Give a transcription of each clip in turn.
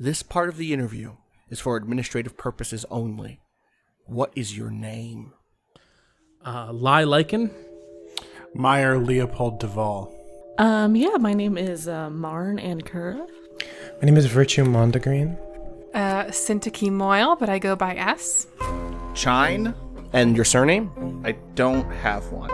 This part of the interview is for administrative purposes only. What is your name? Lai Lycan. Meyer Leopold Duvall. My name is Marn Ankura. My name is Virtue Mondegreen. Sintaki Moyle, but I go by S. Chine? And your surname? I don't have one.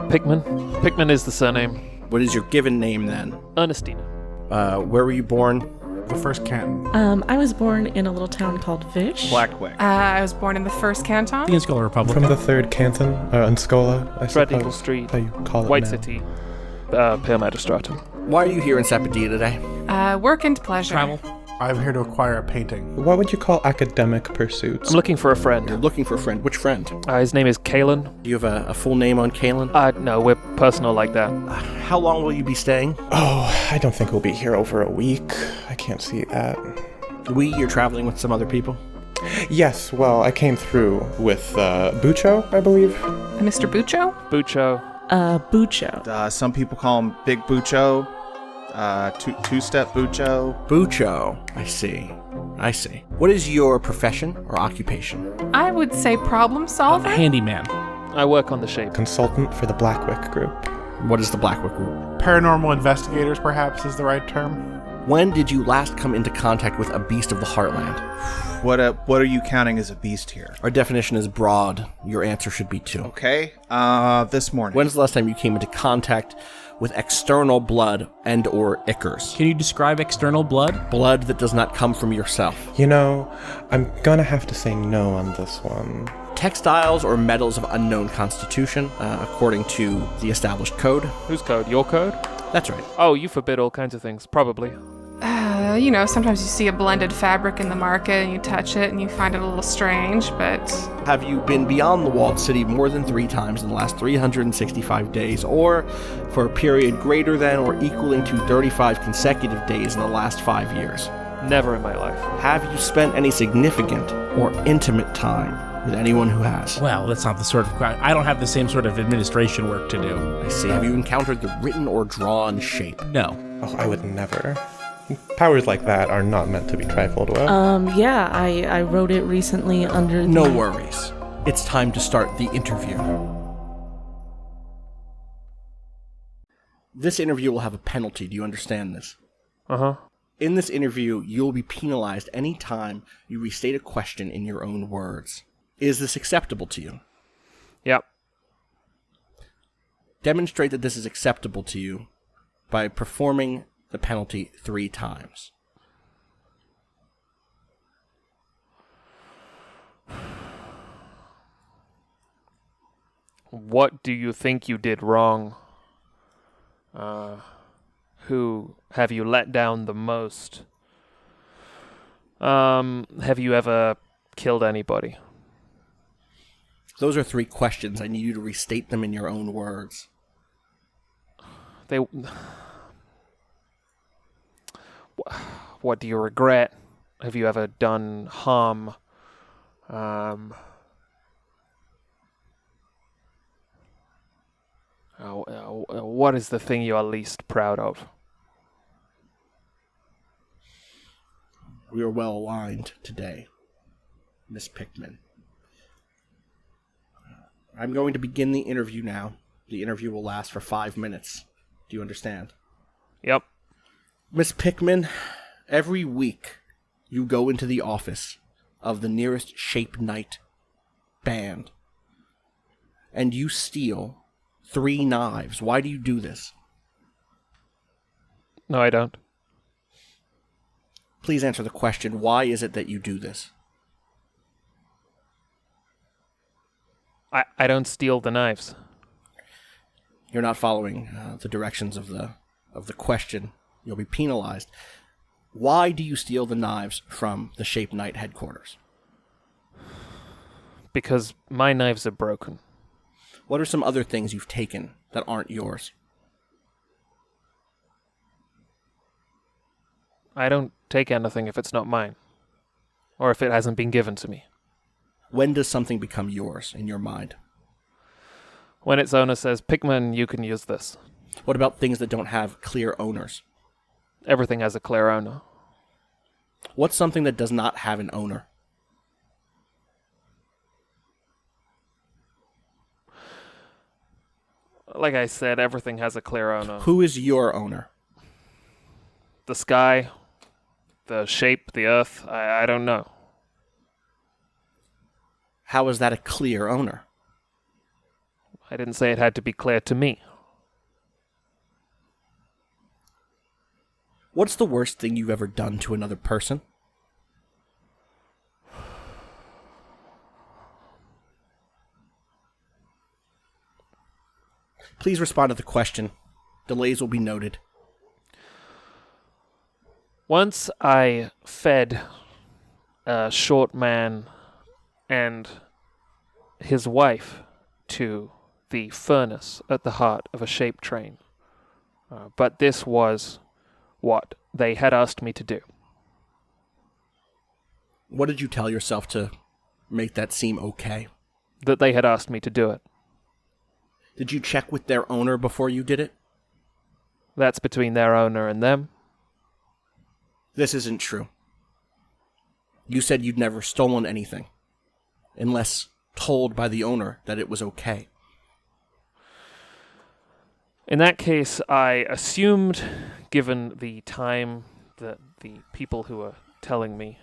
Pickman. Pickman is the surname. What is your given name then? Ernestina. Where were you born? The first canton. I was born in a little town called Vish. Blackwick. I was born in the first canton. The Scholar Republic. From the third canton, Nscola, I Fred suppose. Eagle Street. How you call it White now. City. Per Magistratum. Why are you here in Sapodilla today? Work and pleasure. Travel. I'm here to acquire a painting. What would you call academic pursuits? I'm looking for a You're friend. looking for a friend. Which friend? His name is Kalen. Do you have a full name on Kalen? No, we're personal like that. How long will you be staying? Oh, I don't think we'll be here over a week. I can't see that. You're traveling with some other people? Yes, well, I came through with Bucho, I believe. Mr. Bucho? Bucho. Bucho. Some people call him Big Bucho. Two-step Bucho. Bucho. I see. What is your profession or occupation? I would say problem solver. Handyman. I work on the shape. Consultant for the Blackwick Group. What is the Blackwick Group? Paranormal investigators, perhaps, is the right term. When did you last come into contact with a beast of the heartland? What are you counting as a beast here? Our definition is broad. Your answer should be 2. Okay. This morning. When's the last time you came into contact with external blood and or ichors? Can you describe external blood? Blood that does not come from yourself. You know, I'm gonna have to say no on this one. Textiles or metals of unknown constitution, according to the established code. Whose code? Your code? That's right. Oh, you forbid all kinds of things. Probably. Sometimes you see a blended fabric in the market and you touch it and you find it a little strange, but... Have you been beyond the walled city more than 3 times in the last 365 days, or for a period greater than or equaling to 35 consecutive days in the last 5 years? Never in my life. Have you spent any significant or intimate time with anyone who has? Well, that's not the sort of... I don't have the same sort of administration work to do. I see. Have you encountered the written or drawn shape? No. Oh, I would never. Powers like that are not meant to be trifled with. I wrote it recently under the... No worries. It's time to start the interview. This interview will have a penalty. Do you understand this? Uh-huh. In this interview, you'll be penalized any time you restate a question in your own words. Is this acceptable to you? Yep. Demonstrate that this is acceptable to you by performing the penalty 3 times. What do you think you did wrong? Who have you let down the most? Have you ever killed anybody? Those are 3 questions. I need you to restate them in your own words. What do you regret? Have you ever done harm? What is the thing you are least proud of? We are well aligned today, Miss Pickman. I'm going to begin the interview now. The interview will last for 5 minutes. Do you understand? Yep. Miss Pickman, every week you go into the office of the nearest Shape Knight band and you steal 3 knives. Why do you do this? No, I don't. Please answer the question. Why is it that you do this? I don't steal the knives. You're not following the directions of the question. You'll be penalized. Why do you steal the knives from the Shape Knight headquarters? Because my knives are broken. What are some other things you've taken that aren't yours? I don't take anything if it's not mine. Or if it hasn't been given to me. When does something become yours in your mind? When its owner says, Pickman, you can use this. What about things that don't have clear owners? Everything has a clear owner. What's something that does not have an owner? Like I said, everything has a clear owner. Who is your owner? The sky, the shape, the earth, I don't know. How is that a clear owner? I didn't say it had to be clear to me. What's the worst thing you've ever done to another person? Please respond to the question. Delays will be noted. Once I fed a short man and his wife to the furnace at the heart of a shape train. But this was what they had asked me to do. What did you tell yourself to make that seem okay? That they had asked me to do it. Did you check with their owner before you did it? That's between their owner and them. This isn't true. You said you'd never stolen anything, unless told by the owner that it was okay. In that case, I assumed, given the time that the people who were telling me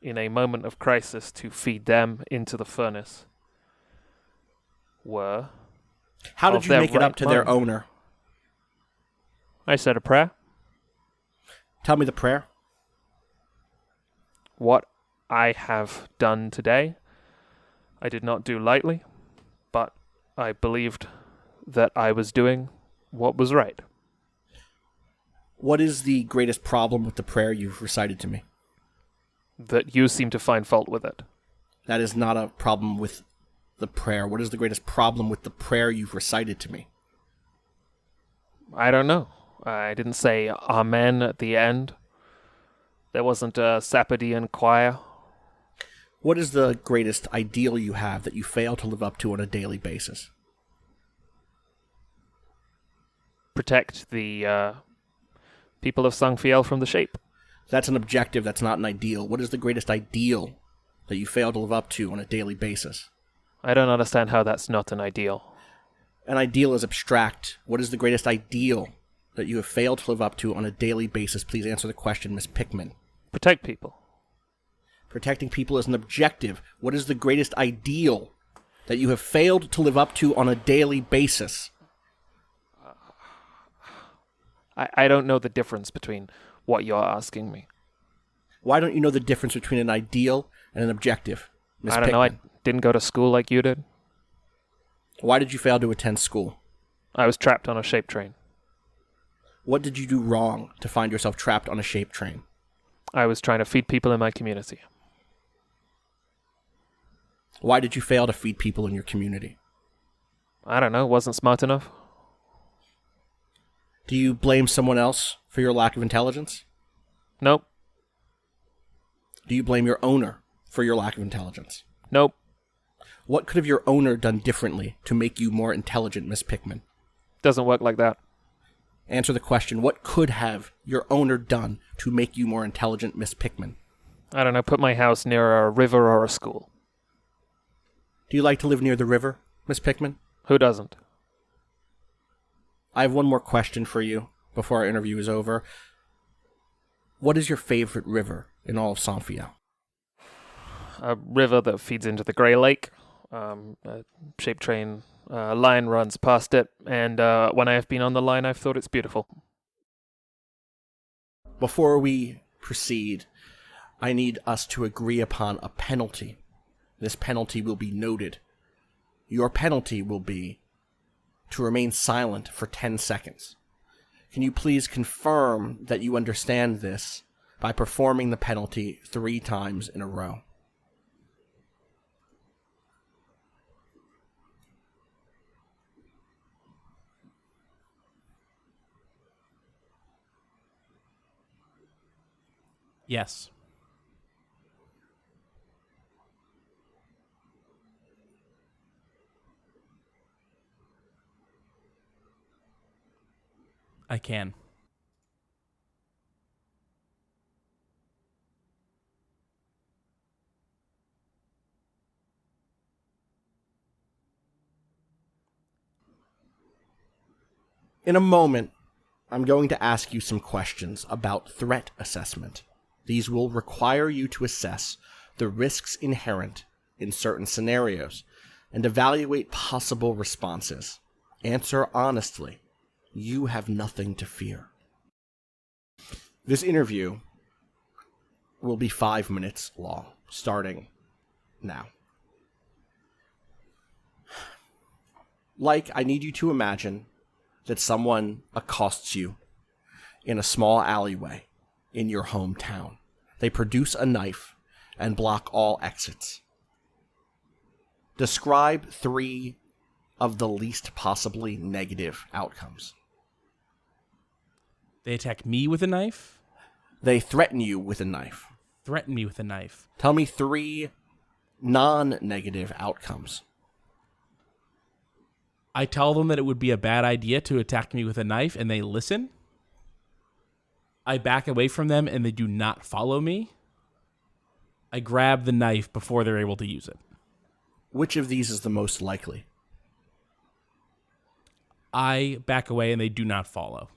in a moment of crisis to feed them into the furnace were... How did of you their make it up right to their mind. owner? I said a prayer. Tell me the prayer. What I have done today, I did not do lightly, but I believed that I was doing what was right. What is the greatest problem with the prayer you've recited to me? That you seem to find fault with it. That is not a problem with the prayer. What is the greatest problem with the prayer you've recited to me? I don't know. I didn't say Amen at the end. There wasn't a Sapodilla choir. What is the greatest ideal you have that you fail to live up to on a daily basis? Protect the people of Sangfielle from the shape. That's an objective, that's not an ideal. What is the greatest ideal that you fail to live up to on a daily basis? I don't understand how that's not an ideal. An ideal is abstract. What is the greatest ideal that you have failed to live up to on a daily basis? Please answer the question, Miss Pickman. Protect people. Protecting people is an objective. What is the greatest ideal that you have failed to live up to on a daily basis? I don't know the difference between what you're asking me. Why don't you know the difference between an ideal and an objective, Miss I don't know. I Pickman? didn't go to school like you did. Why did you fail to attend school? I was trapped on a shape train. What did you do wrong to find yourself trapped on a shape train? I was trying to feed people in my community. Why did you fail to feed people in your community? I don't know. Wasn't smart enough. Do you blame someone else for your lack of intelligence? Nope. Do you blame your owner for your lack of intelligence? Nope. What could have your owner done differently to make you more intelligent, Miss Pickman? Doesn't work like that. Answer the question, what could have your owner done to make you more intelligent, Miss Pickman? I don't know. Put my house near a river or a school. Do you like to live near the river, Miss Pickman? Who doesn't? I have one more question for you before our interview is over. What is your favorite river in all of Sangfielle? A river that feeds into the Grey Lake. A shape train line runs past it, and when I have been on the line, I've thought it's beautiful. Before we proceed, I need us to agree upon a penalty. This penalty will be noted. Your penalty will be to remain silent for 10 seconds. Can you please confirm that you understand this by performing the penalty 3 times in a row? Yes. I can. In a moment, I'm going to ask you some questions about threat assessment. These will require you to assess the risks inherent in certain scenarios and evaluate possible responses. Answer honestly. You have nothing to fear. This interview will be 5 minutes long, starting now. I need you to imagine that someone accosts you in a small alleyway in your hometown. They produce a knife and block all exits. Describe 3 of the least possibly negative outcomes. They attack me with a knife? They threaten you with a knife. Threaten me with a knife. Tell me 3 non-negative outcomes. I tell them that it would be a bad idea to attack me with a knife, and they listen. I back away from them, and they do not follow me. I grab the knife before they're able to use it. Which of these is the most likely? I back away, and they do not follow.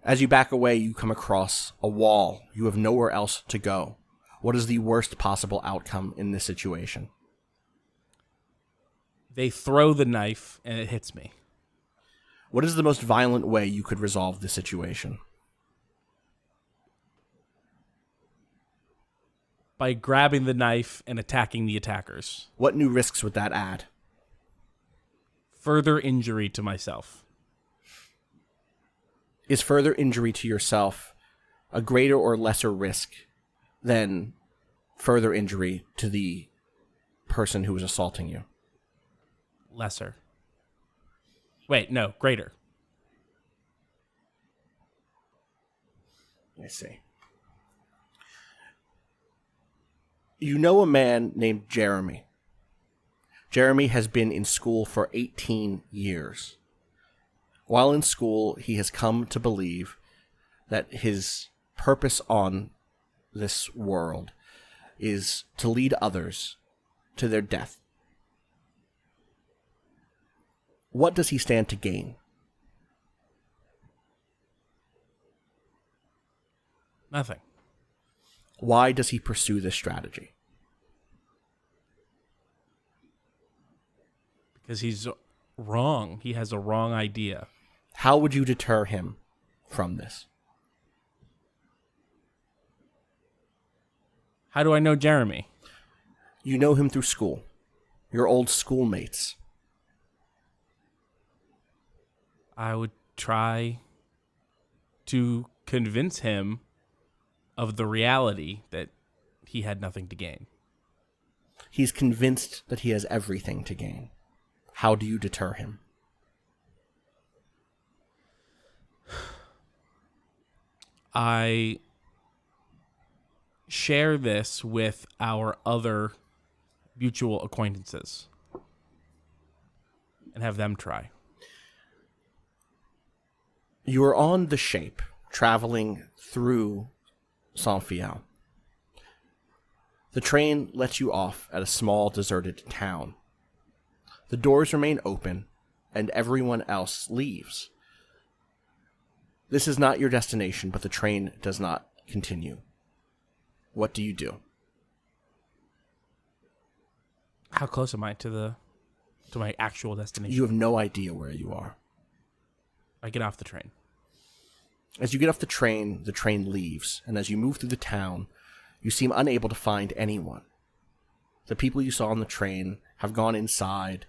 As you back away, you come across a wall. You have nowhere else to go. What is the worst possible outcome in this situation? They throw the knife, and it hits me. What is the most violent way you could resolve the situation? By grabbing the knife and attacking the attackers. What new risks would that add? Further injury to myself. Is further injury to yourself a greater or lesser risk than further injury to the person who is assaulting you? Lesser. Wait, no, greater. I see. You know a man named Jeremy. Jeremy has been in school for 18 years. While in school, he has come to believe that his purpose on this world is to lead others to their death. What does he stand to gain? Nothing. Why does he pursue this strategy? Because he's wrong. He has a wrong idea. How would you deter him from this? How do I know Jeremy? You know him through school. Your old schoolmates. I would try to convince him of the reality that he had nothing to gain. He's convinced that he has everything to gain. How do you deter him? I share this with our other mutual acquaintances and have them try. You are on the Shape, traveling through Sangfielle. The train lets you off at a small deserted town. The doors remain open, and everyone else leaves. This is not your destination, but the train does not continue. What do you do? How close am I to my actual destination? You have no idea where you are. I get off the train. As you get off the train leaves, and as you move through the town, you seem unable to find anyone. The people you saw on the train have gone inside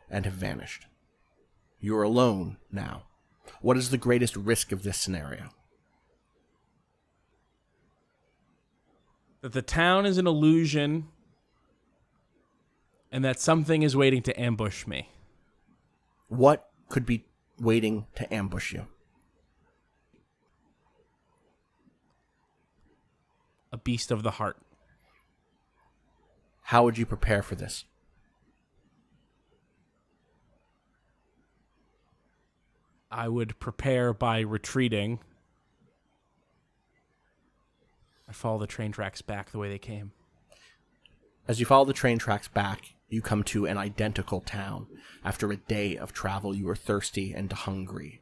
and have vanished. You are alone now. What is the greatest risk of this scenario? That the town is an illusion and that something is waiting to ambush me. What could be waiting to ambush you? A beast of the heart. How would you prepare for this? I would prepare by retreating. I follow the train tracks back the way they came. As you follow the train tracks back, you come to an identical town. After a day of travel, you are thirsty and hungry.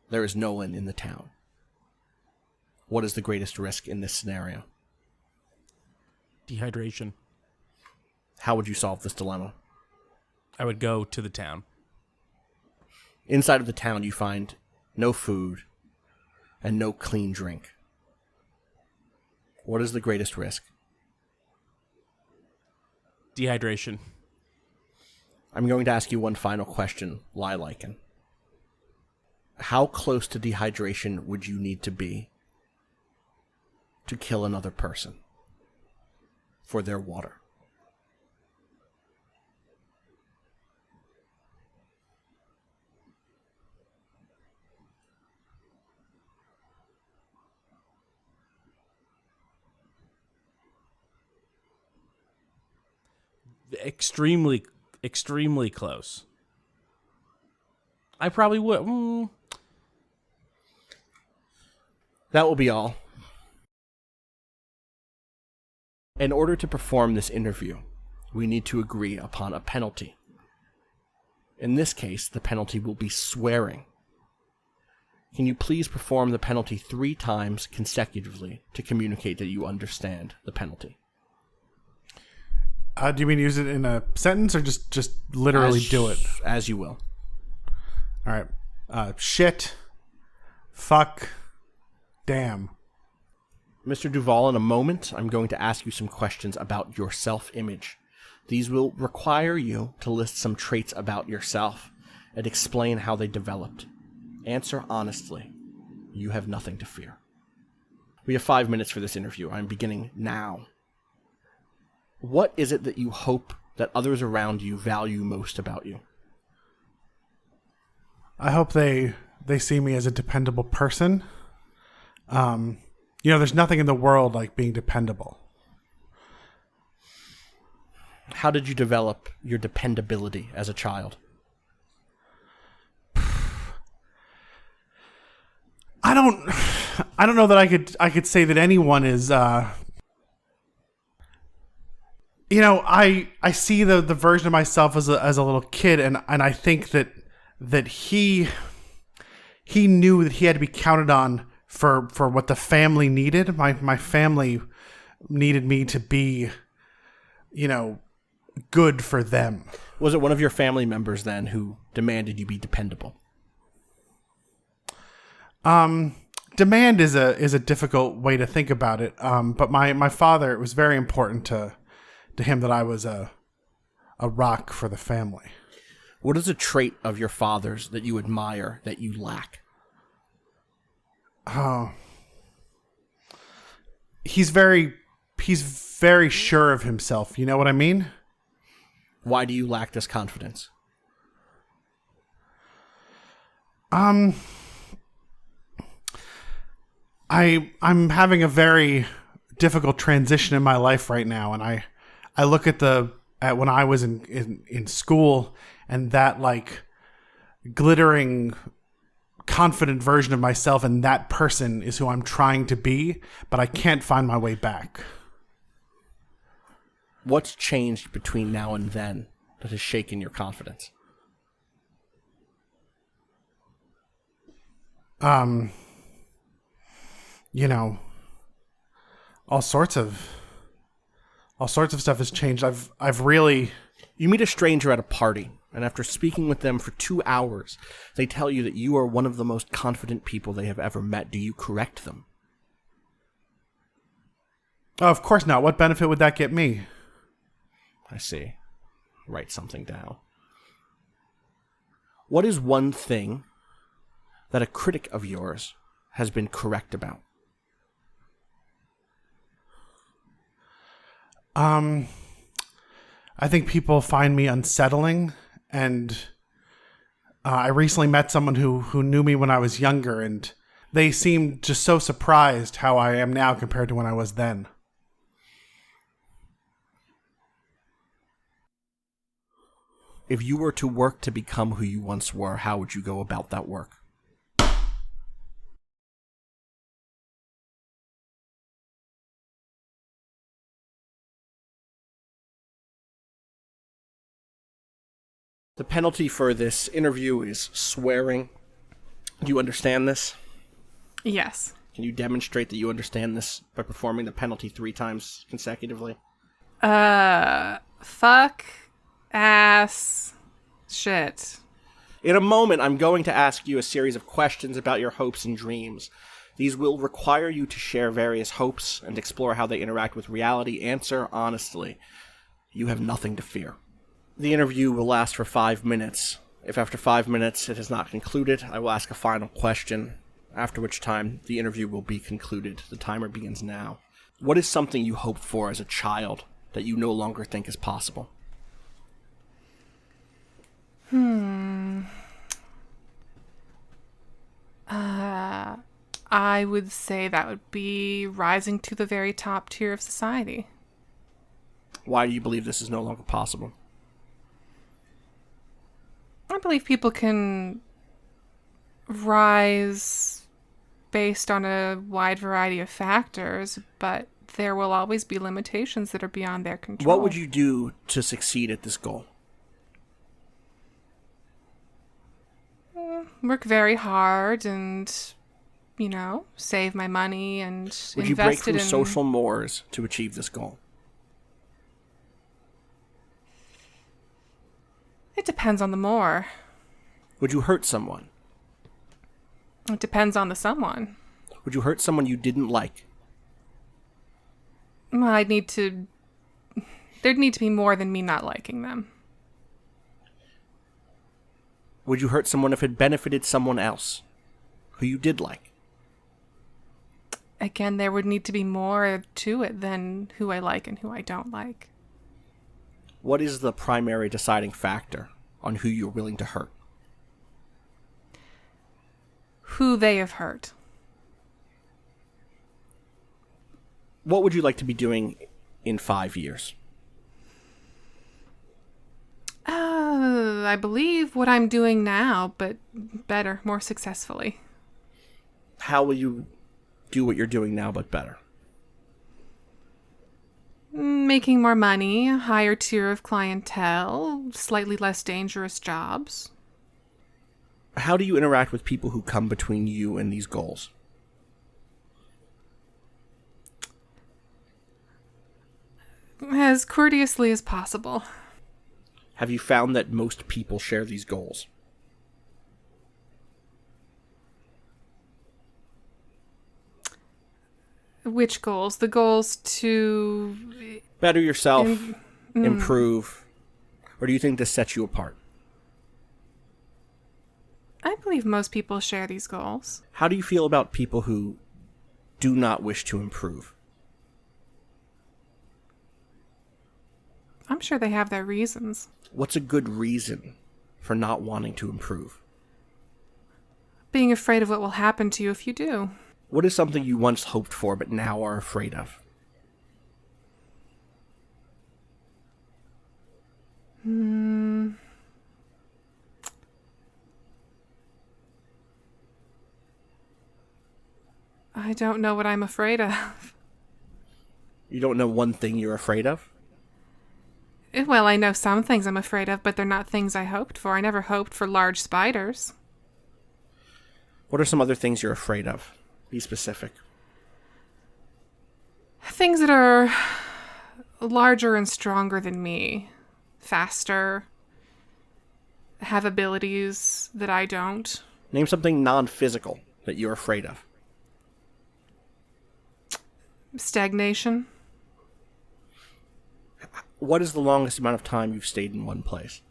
There is no one in the town. What is the greatest risk in this scenario? Dehydration. How would you solve this dilemma? I would go to the town. Inside of the town, you find no food and no clean drink. What is the greatest risk? Dehydration. I'm going to ask you one final question, Lilaken. How close to dehydration would you need to be to kill another person for their water? Extremely, extremely close. I probably would. That will be all. In order to perform this interview, we need to agree upon a penalty. In this case, the penalty will be swearing. Can you please perform the penalty 3 times consecutively to communicate that you understand the penalty? Do you mean use it in a sentence or just literally do it? As you will. All right. Shit. Fuck. Damn. Mr. Duval, in a moment, I'm going to ask you some questions about your self-image. These will require you to list some traits about yourself and explain how they developed. Answer honestly. You have nothing to fear. We have 5 minutes for this interview. I'm beginning now. What is it that you hope that others around you value most about you? I hope they see me as a dependable person. There's nothing in the world like being dependable. How did you develop your dependability as a child? I don't know that I could say that anyone is. I see the version of myself as a little kid, and I think that he knew that he had to be counted on for what the family needed. My family needed me to be, good for them. Was it one of your family members then who demanded you be dependable? Demand is a difficult way to think about it. But my father, it was very important to him that I was a rock for the family. What is a trait of your father's that you admire that you lack? He's very sure of himself. You know what I mean? Why do you lack this confidence? I'm having a very difficult transition in my life right now, and I look at when I was in school, and that like glittering confident version of myself, and that person is who I'm trying to be, but I can't find my way back. What's changed between now and then that has shaken your confidence? All sorts of stuff has changed. I've really... You meet a stranger at a party, and after speaking with them for 2 hours, they tell you that you are one of the most confident people they have ever met. Do you correct them? Oh, of course not. What benefit would that get me? I see. Write something down. What is one thing that a critic of yours has been correct about? I think people find me unsettling, and I recently met someone who knew me when I was younger, and they seemed just so surprised how I am now compared to when I was then. If you were to work to become who you once were, how would you go about that work? The penalty for this interview is swearing. Do you understand this? Yes. Can you demonstrate that you understand this by performing the penalty 3 times consecutively? Fuck, ass, shit. In a moment, I'm going to ask you a series of questions about your hopes and dreams. These will require you to share various hopes and explore how they interact with reality. Answer honestly. You have nothing to fear. The interview will last for 5 minutes. If after 5 minutes it has not concluded, I will ask a final question, after which time the interview will be concluded. The timer begins now. What is something you hoped for as a child that you no longer think is possible? I would say that would be rising to the very top tier of society. Why do you believe this is no longer possible? I believe people can rise based on a wide variety of factors, but there will always be limitations that are beyond their control. What would you do to succeed at this goal? Work very hard and, save my money and Would you break invest from it in... social mores to achieve this goal? It depends on the more. Would you hurt someone? It depends on the someone. Would you hurt someone you didn't like? Well, there'd need to be more than me not liking them. Would you hurt someone if it benefited someone else who you did like? Again, there would need to be more to it than who I like and who I don't like. What is the primary deciding factor on who you're willing to hurt? Who they have hurt. What would you like to be doing in 5 years? I believe what I'm doing now, but better, more successfully. How will you do what you're doing now, but better? Making more money, a higher tier of clientele, slightly less dangerous jobs. How do you interact with people who come between you and these goals? As courteously as possible. Have you found that most people share these goals? Which goals? The goals to... Better yourself, improve, or do you think this sets you apart? I believe most people share these goals. How do you feel about people who do not wish to improve? I'm sure they have their reasons. What's a good reason for not wanting to improve? Being afraid of what will happen to you if you do. What is something you once hoped for but now are afraid of? I don't know what I'm afraid of. You don't know one thing you're afraid of? Well, I know some things I'm afraid of, but they're not things I hoped for. I never hoped for large spiders. What are some other things you're afraid of? Be specific. Things that are larger and stronger than me. Faster. Have abilities that I don't. Name something non-physical that you're afraid of. Stagnation. What is the longest amount of time you've stayed in one place?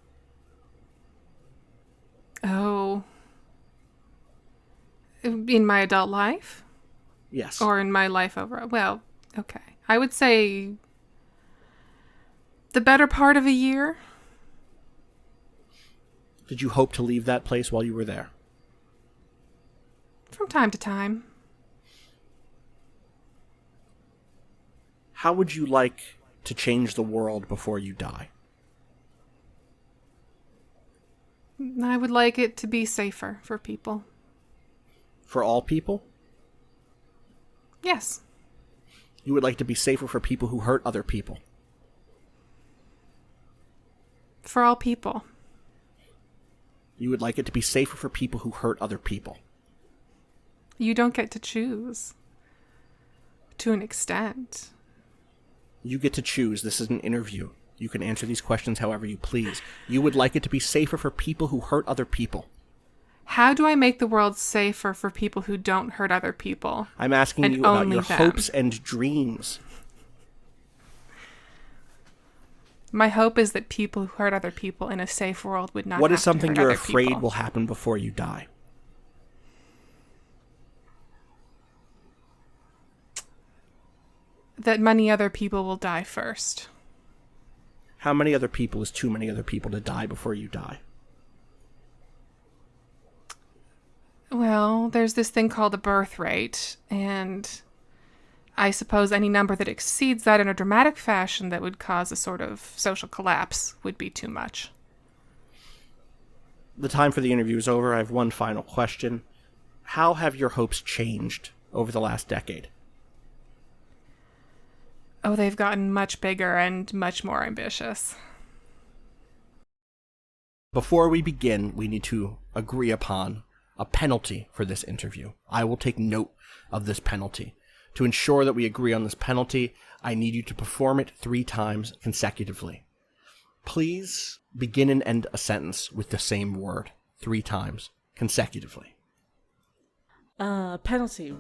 Oh. In my adult life? Yes. Or in my life overall? Well, okay. I would say the better part of a year. Did you hope to leave that place while you were there? From time to time. How would you like to change the world before you die? I would like it to be safer for people. For all people? Yes. You would like to be safer for people who hurt other people? For all people. You would like it to be safer for people who hurt other people. You don't get to choose. To an extent. You get to choose. This is an interview. You can answer these questions however you please. You would like it to be safer for people who hurt other people. How do I make the world safer for people who don't hurt other people? I'm asking And you about only your them. hopes and dreams. My hope is that people who hurt other people in a safe world would not What have is something to hurt you're other afraid people. will happen before you die? That many other people will die first. How many other people is too many other people to die before you die? Well, there's this thing called a birth rate, and I suppose any number that exceeds that in a dramatic fashion that would cause a sort of social collapse would be too much. The time for the interview is over. I have one final question. How have your hopes changed over the last decade? Oh, they've gotten much bigger and much more ambitious. Before we begin, we need to agree upon a penalty for this interview. I will take note of this penalty. To ensure that we agree on this penalty, I need you to perform it 3 times consecutively. Please begin and end a sentence with the same word 3 times consecutively. Penalty.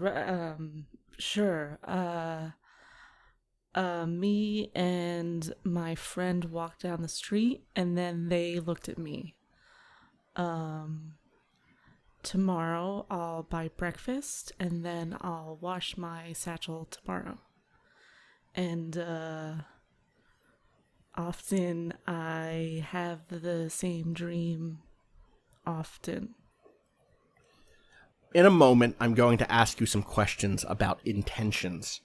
Sure. Me and my friend walked down the street, and then they looked at me. Tomorrow I'll buy breakfast, and then I'll wash my satchel tomorrow. And often I have the same dream often. In a moment, I'm going to ask you some questions about intentions.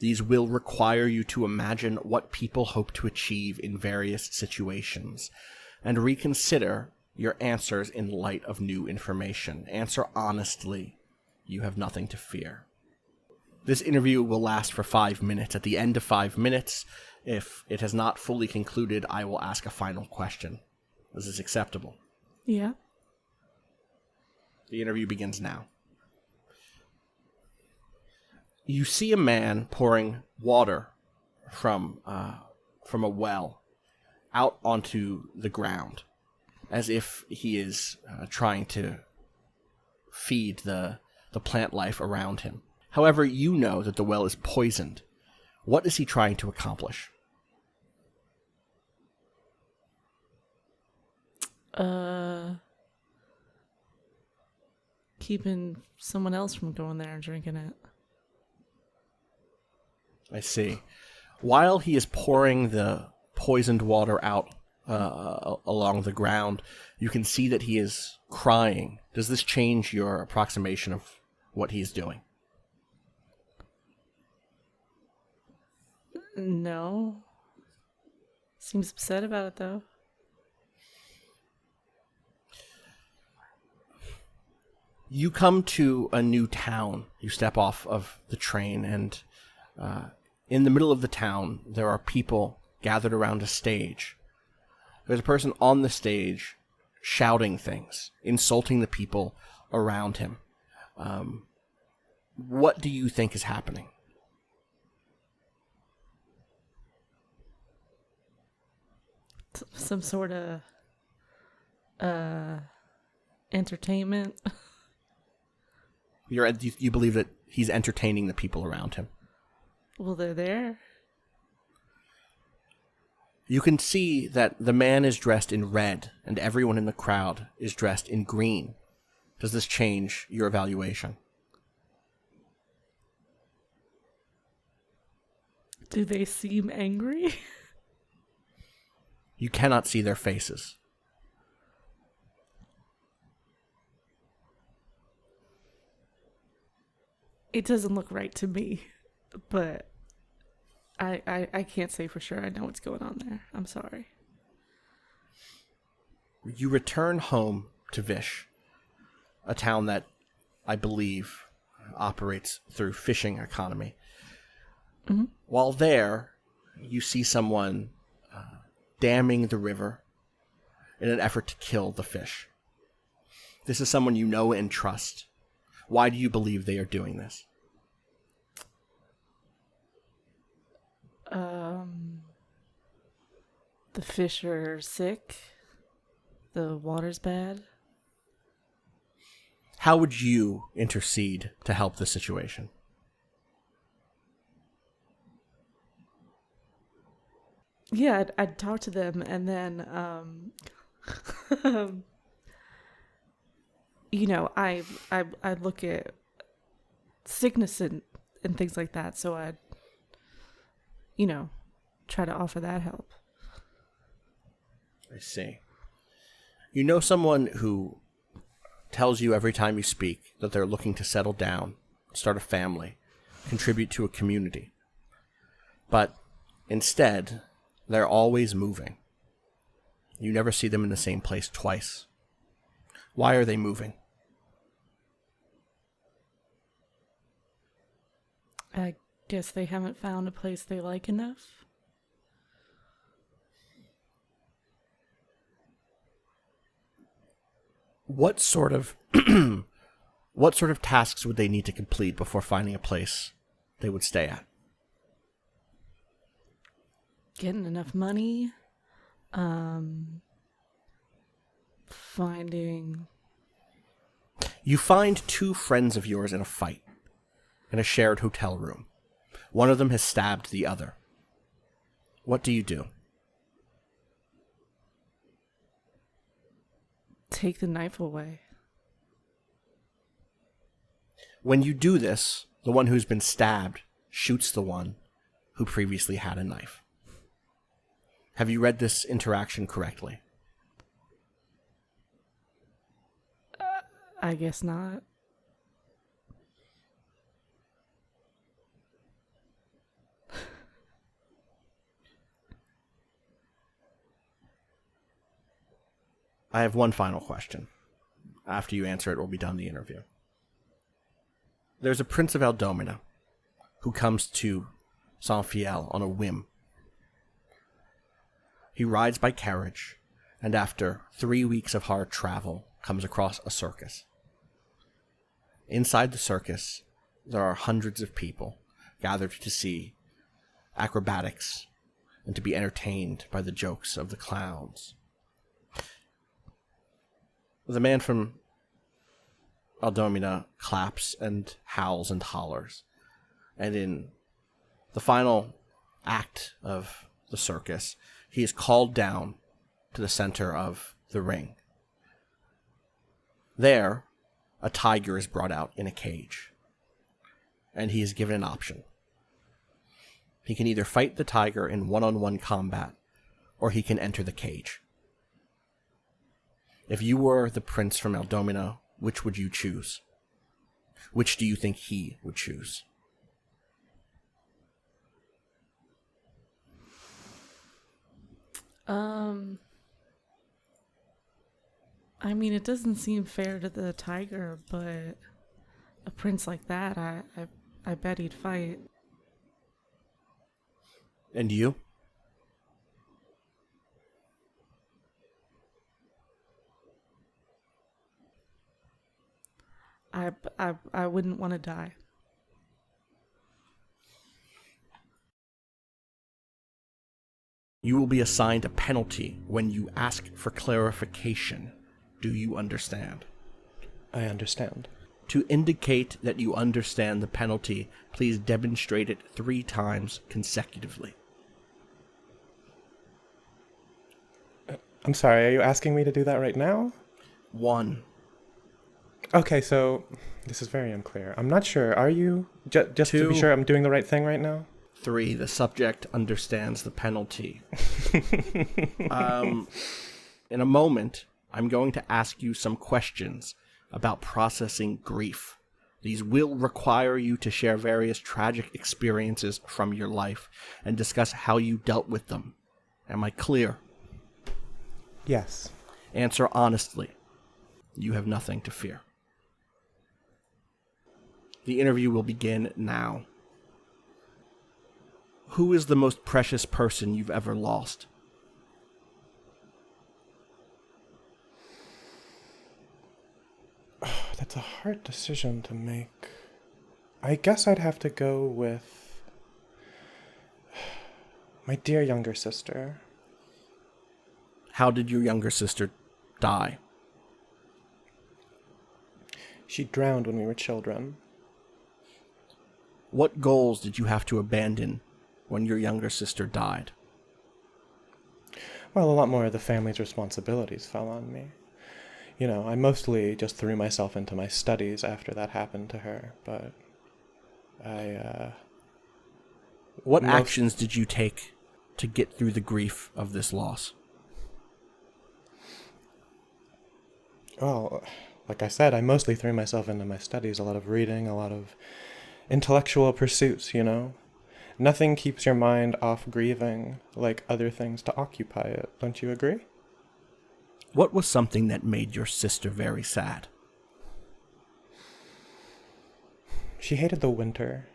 These will require you to imagine what people hope to achieve in various situations, and reconsider your answers in light of new information. Answer honestly. You have nothing to fear. This interview will last for 5 minutes. At the end of 5 minutes, if it has not fully concluded, I will ask a final question. Is this acceptable? Yeah. The interview begins now. You see a man pouring water from a well out onto the ground, as if he is trying to feed the plant life around him. However, you know that the well is poisoned. What is he trying to accomplish? Keeping someone else from going there and drinking it. I see. While he is pouring the poisoned water out along the ground, you can see that he is crying. Does this change your approximation of what he's doing? No. Seems upset about it, though. You come to a new town. You step off of the train, and in the middle of the town, there are people gathered around a stage. There's a person on the stage shouting things, insulting the people around him. What do you think is happening? Some sort of entertainment. You believe that he's entertaining the people around him. Well, they're there. You can see that the man is dressed in red, and everyone in the crowd is dressed in green. Does this change your evaluation? Do they seem angry? You cannot see their faces. It doesn't look right to me, but I can't say for sure I know what's going on there. I'm sorry. You return home to Vish, a town that I believe operates through fishing economy. Mm-hmm. While there, you see someone damming the river in an effort to kill the fish. This is someone you know and trust. Why do you believe they are doing this? The fish are sick. The water's bad. How would you intercede to help the situation? Yeah, I'd talk to them, and then, I look at sickness and things like that, so I'd, try to offer that help. I see. You know someone who tells you every time you speak that they're looking to settle down, start a family, contribute to a community. But instead, they're always moving. You never see them in the same place twice. Why are they moving? I guess they haven't found a place they like enough. What sort of tasks would they need to complete before finding a place they would stay at? Getting enough money, finding... You find two friends of yours in a fight in a shared hotel room. One of them has stabbed the other. What do you do? Take the knife away. When you do this, the one who's been stabbed shoots the one who previously had a knife. Have you read this interaction correctly? I guess not. I have one final question. After you answer it, we'll be done the interview. There's a prince of Eldomina who comes to Sangfielle on a whim. He rides by carriage, and after 3 weeks of hard travel, comes across a circus. Inside the circus, there are hundreds of people gathered to see acrobatics and to be entertained by the jokes of the clowns. The man from Eldomina claps and howls and hollers. And in the final act of the circus, he is called down to the center of the ring. There, a tiger is brought out in a cage. And he is given an option. He can either fight the tiger in one-on-one combat, or he can enter the cage. If you were the prince from Eldomina, which would you choose? Which do you think he would choose? I mean, it doesn't seem fair to the tiger, but a prince like that, I bet he'd fight. And you? I wouldn't want to die. You will be assigned a penalty when you ask for clarification. Do you understand? I understand. To indicate that you understand the penalty, please demonstrate it 3 times consecutively. I'm sorry, are you asking me to do that right now? 1. Okay, so this is very unclear. I'm not sure. Are you? Just to be 2. sure I'm doing the right thing right now? 3. The subject understands the penalty. In a moment, I'm going to ask you some questions about processing grief. These will require you to share various tragic experiences from your life and discuss how you dealt with them. Am I clear? Yes. Answer honestly. You have nothing to fear. The interview will begin now. Who is the most precious person you've ever lost? It's a hard decision to make. I guess I'd have to go with my dear younger sister. How did your younger sister die? She drowned when we were children. What goals did you have to abandon when your younger sister died? Well, a lot more of the family's responsibilities fell on me. You know, I mostly just threw myself into my studies after that happened to her, but What actions did you take to get through the grief of this loss? Well, like I said, I mostly threw myself into my studies, a lot of reading, a lot of intellectual pursuits, you know? Nothing keeps your mind off grieving like other things to occupy it. Don't you agree? What was something that made your sister very sad? She hated the winter,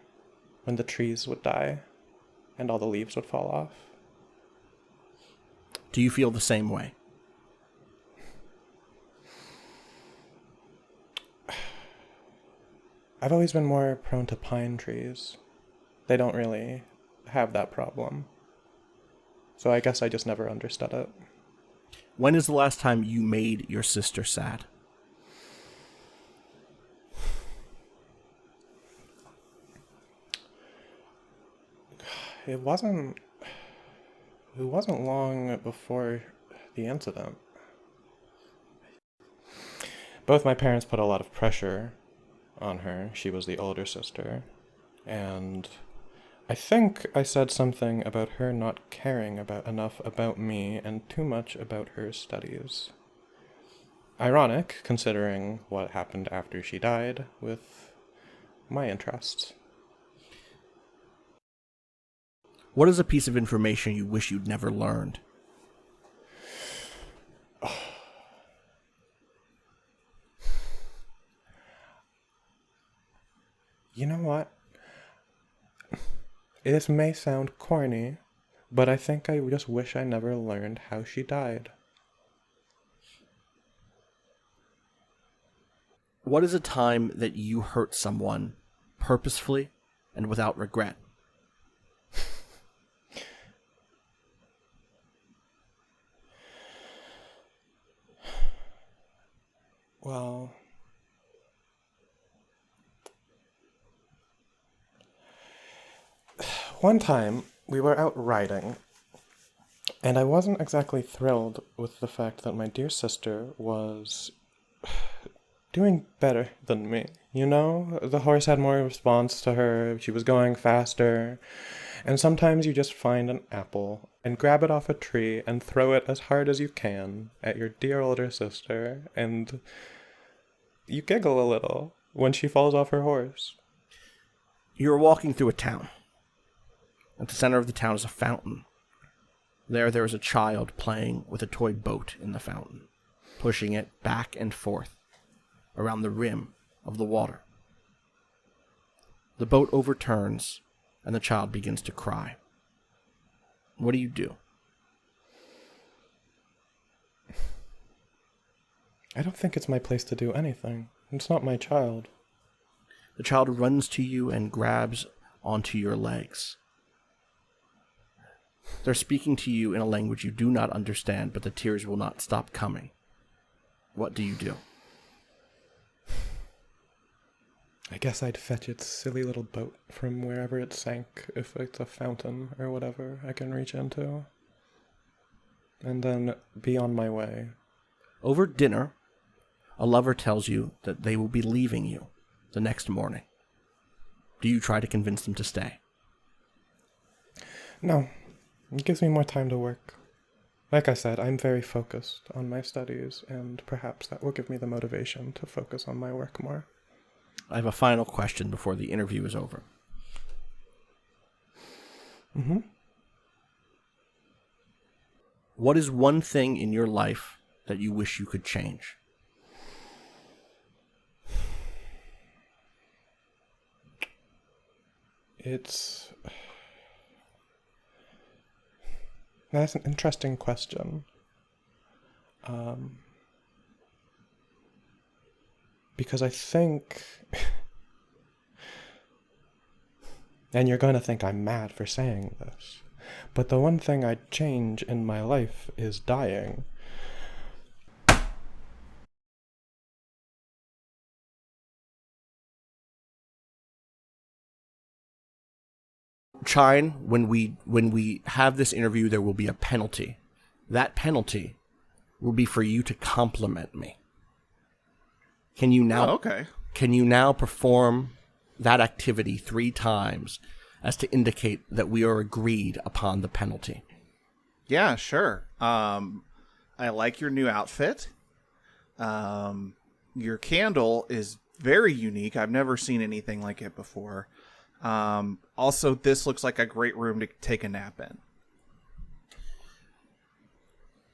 when the trees would die and all the leaves would fall off. Do you feel the same way? I've always been more prone to pine trees. They don't really have that problem. So I guess I just never understood it. When is the last time you made your sister sad? It wasn't long before the incident. Both my parents put a lot of pressure on her. She was the older sister. And I think I said something about her not caring enough about me and too much about her studies. Ironic, considering what happened after she died with my interests. What is a piece of information you wish you'd never learned? You know what? This may sound corny, but I think I just wish I never learned how she died. What is a time that you hurt someone purposefully and without regret? Well, one time we were out riding, and I wasn't exactly thrilled with the fact that my dear sister was doing better than me. You know, the horse had more response to her, she was going faster, and sometimes you just find an apple and grab it off a tree and throw it as hard as you can at your dear older sister, and you giggle a little when she falls off her horse. You are walking through a town. At the center of the town is a fountain. There is a child playing with a toy boat in the fountain, pushing it back and forth around the rim of the water. The boat overturns, and the child begins to cry. What do you do? I don't think it's my place to do anything. It's not my child. The child runs to you and grabs onto your legs. They're speaking to you in a language you do not understand, but the tears will not stop coming. What do you do? I guess I'd fetch its silly little boat from wherever it sank, if it's a fountain or whatever I can reach into. And then be on my way. Over dinner, a lover tells you that they will be leaving you the next morning. Do you try to convince them to stay? No. It gives me more time to work. Like I said, I'm very focused on my studies, and perhaps that will give me the motivation to focus on my work more. I have a final question before the interview is over. What is one thing in your life that you wish you could change? That's an interesting question. Because I think... And you're going to think I'm mad for saying this. But the one thing I'd change in my life is dying. Chine, when we have this interview, there will be a penalty. That penalty will be for you to compliment me. Can you now? Oh, okay. Can you now perform that activity 3 times as to indicate that we are agreed upon the penalty? Yeah, sure. I like your new outfit. Your candle is very unique. I've never seen anything like it before. Also, this looks like a great room to take a nap in.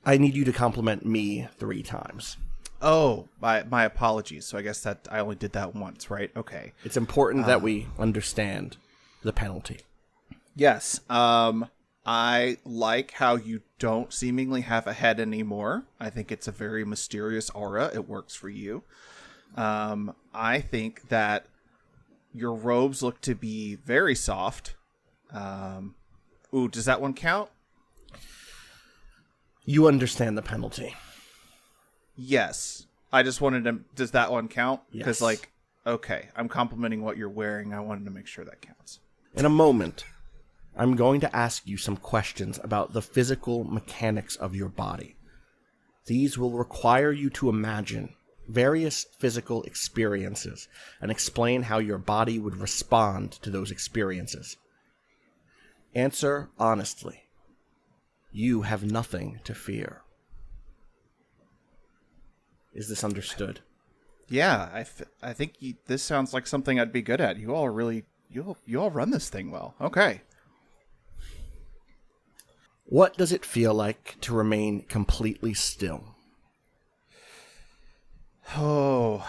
I need you to compliment me 3 times. Oh, my apologies. So I guess that I only did that once, right? Okay. It's important that we understand the penalty. Yes. I like how you don't seemingly have a head anymore. I think it's a very mysterious aura. It works for you. I think that your robes look to be very soft. Ooh, does that one count? You understand the penalty. Yes. I just wanted to... Does that one count? Yes. Because, okay, I'm complimenting what you're wearing. I wanted to make sure that counts. In a moment, I'm going to ask you some questions about the physical mechanics of your body. These will require you to imagine various physical experiences and explain how your body would respond to those experiences. Answer honestly. You have nothing to fear. Is this understood? Yeah, I think this sounds like something I'd be good at. You all are really... You all run this thing well. Okay. What does it feel like to remain completely still? Oh,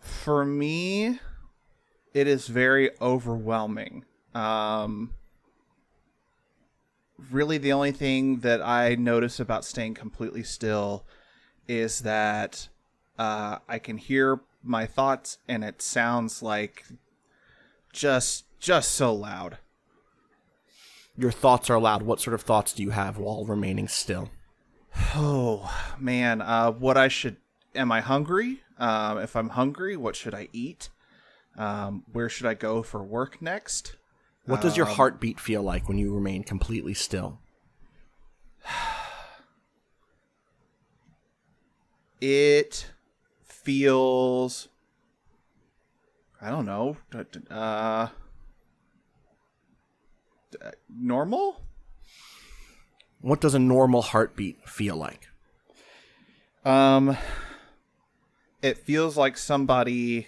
for me, it is very overwhelming. Really the only thing that I notice about staying completely still is that I can hear my thoughts and it sounds like just so loud. Your thoughts are loud. What sort of thoughts do you have while remaining still? Oh, man. Am I hungry? If I'm hungry, what should I eat? Where should I go for work next? What does your heartbeat feel like when you remain completely still? It feels... I don't know. Normal? What does a normal heartbeat feel like? It feels like somebody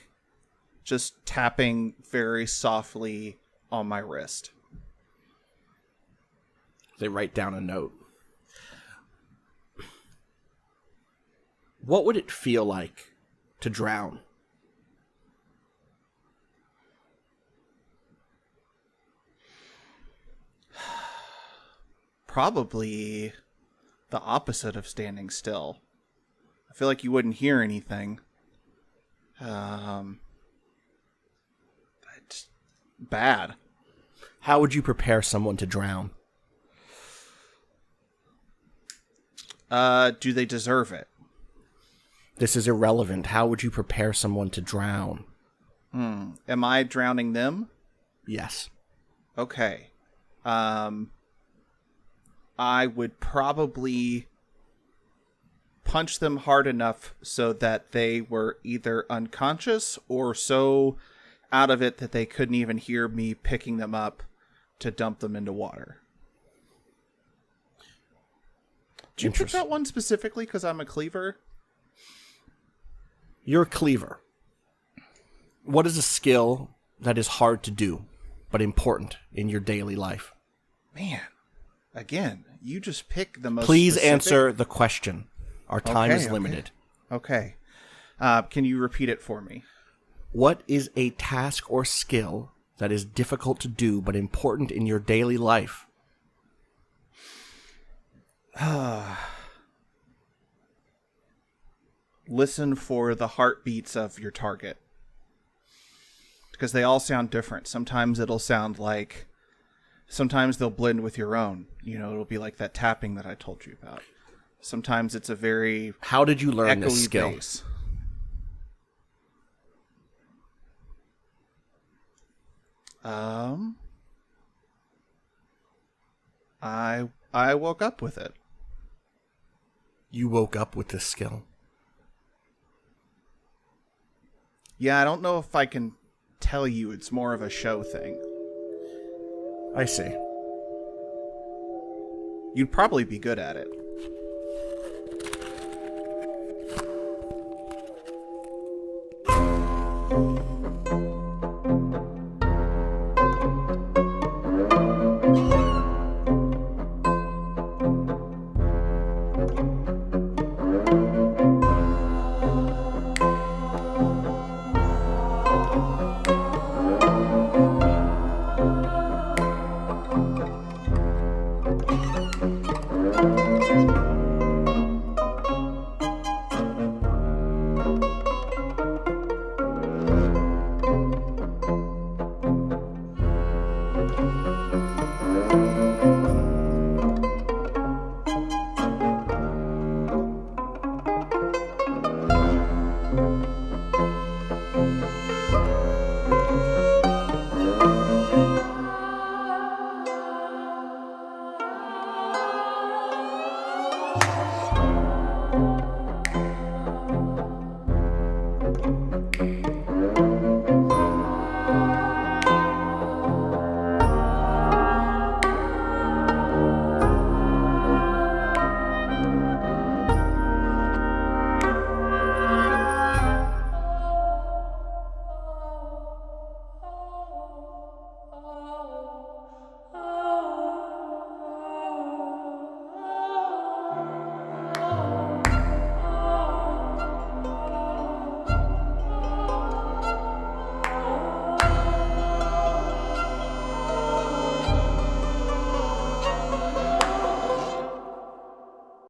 just tapping very softly on my wrist. They write down a note. What would it feel like to drown? Probably the opposite of standing still. I feel like you wouldn't hear anything. It's bad. How would you prepare someone to drown? Do they deserve it? This is irrelevant. How would you prepare someone to drown? Am I drowning them? Yes. Okay. I would probably punch them hard enough so that they were either unconscious or so out of it that they couldn't even hear me picking them up to dump them into water. Did you pick that one specifically because I'm a cleaver? You're a cleaver. What is a skill that is hard to do, but important in your daily life? Man, again, you just pick the most Please specific... answer the question. Our time is Okay. limited. Okay. Can you repeat it for me? What is a task or skill that is difficult to do, but important in your daily life? listen for the heartbeats of your target. Because they all sound different. Sometimes it'll sound like... Sometimes they'll blend with your own. You know, it'll be like that tapping that I told you about. Sometimes it's a very... How did you learn this echoey skill? bass. I woke up with it. You woke up with this skill. Yeah, I don't know if I can tell you. It's more of a show thing. I see. You'd probably be good at it.